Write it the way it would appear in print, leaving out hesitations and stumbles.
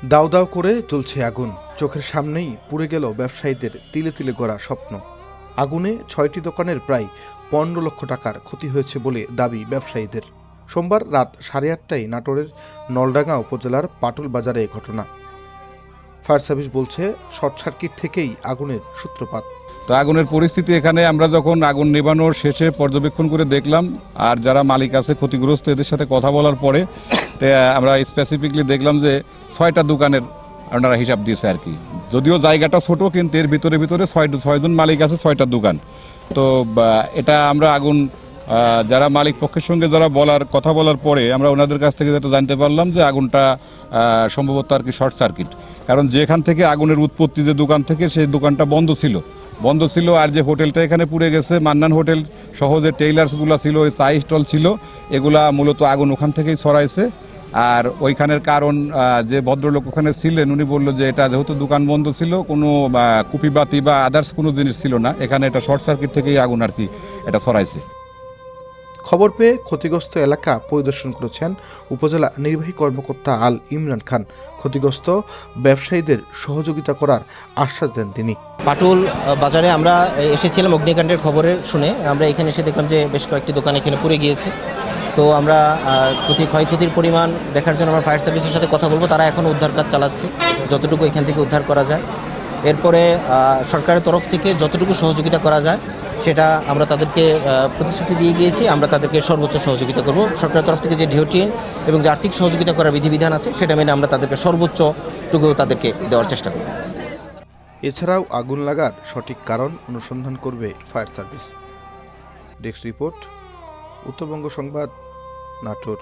দাউ দাউ করে জ্বলছে আগুন, চোখের সামনেই পুড়ে গেল ব্যবসায়ীদের তিলে তিলে গড়া স্বপ্ন। আগুনে ৬টি দোকানের প্রায় ১৫ লক্ষ টাকার ক্ষতি হয়েছে বলে দাবি ব্যবসায়ীদের। সোমবার রাত ৮:৩০টায় নাটোরের নলডাঙ্গা উপজেলার পাটুল বাজারে ঘটনা। ফায়ার সার্ভিস বলছে শর্ট সার্কিট থেকেই আগুনের সূত্রপাত। তো আগুনের পরিস্থিতি এখানে আমরা যখন আগুন নেভানোর শেষে পর্যবেক্ষণ করে দেখলাম, আর যারা মালিক আছে ক্ষতিগ্রস্ত এদের সাথে কথা বলার পরে আমরা স্পেসিফিকলি দেখলাম যে ৬টা দোকানের ওনারা হিসাব দিয়েছে আর কি। যদিও জায়গাটা ছোট, কিন্তু এর ভিতরে ৬জন মালিক আছে, ৬টা দোকান। তো এটা আমরা আগুন যারা মালিক পক্ষের সঙ্গে যারা কথা বলার পরে আমরা ওনাদের কাছ থেকে যেটা জানতে পারলাম যে আগুনটা সম্ভবত আর কি শর্ট সার্কিট। কারণ যেখান থেকে আগুনের উৎপত্তি, যে দোকান থেকে, সেই দোকানটা বন্ধ ছিল। আর যে হোটেলটা এখানে পুড়ে গেছে, মান্নান হোটেল সহ যে টেইলার্সগুলো ছিল, ওই চা স্টল ছিল, এগুলা মূলত আগুন ওখান থেকেই ছড়াইছে। আর ওইখানের কারণ যে ভদ্রলোক ওখানে ছিলেন উনি বললো যে এটা যেহেতু দোকান বন্ধ ছিল, কোনো কুপিবাতি বা আদার্স কোনো জিনিস ছিল না, এখানে এটা শর্ট সার্কিট থেকেই আগুন আর কি এটা ছড়াইছে। খবর পেয়ে ক্ষতিগ্রস্ত এলাকা পরিদর্শন করেছেন উপজেলা নির্বাহী কর্মকর্তা আল ইমরান খান। ক্ষতিগ্রস্ত ব্যবসায়ীদের সহযোগিতা করার আশ্বাস দেন তিনি। পাটুল বাজারে আমরা এসেছিলাম অগ্নিকাণ্ডের খবরে শুনে। আমরা এখানে এসে দেখলাম যে বেশ কয়েকটি দোকান এখানে পুড়ে গিয়েছে। তো আমরা ক্ষয়ক্ষতির পরিমাণ দেখার জন্য আমরা ফায়ার সার্ভিসের সাথে কথা বলবো। তারা এখন উদ্ধার কাজ চালাচ্ছে, যতটুকু এখান থেকে উদ্ধার করা যায়। এরপরে সরকারের তরফ থেকে যতটুকু সহযোগিতা করা যায় সেটা আমরা তাদেরকে প্রতিশ্রুতি দিয়ে গিয়েছি। আমরা তাদেরকে সর্বোচ্চ সহযোগিতা করব। সরকারের তরফ থেকে যে ডিওটিন এবং যে আর্থিক সহযোগিতা করার বিধিবিধান আছে সেটা মেনে আমরা তাদেরকে সর্বোচ্চটুকু তাদেরকে দেওয়ার চেষ্টা করব। এছাড়াও আগুন লাগার সঠিক কারণ অনুসন্ধান করবে fire service. Desk report, Uttarbanga সংবাদ, নাটোর।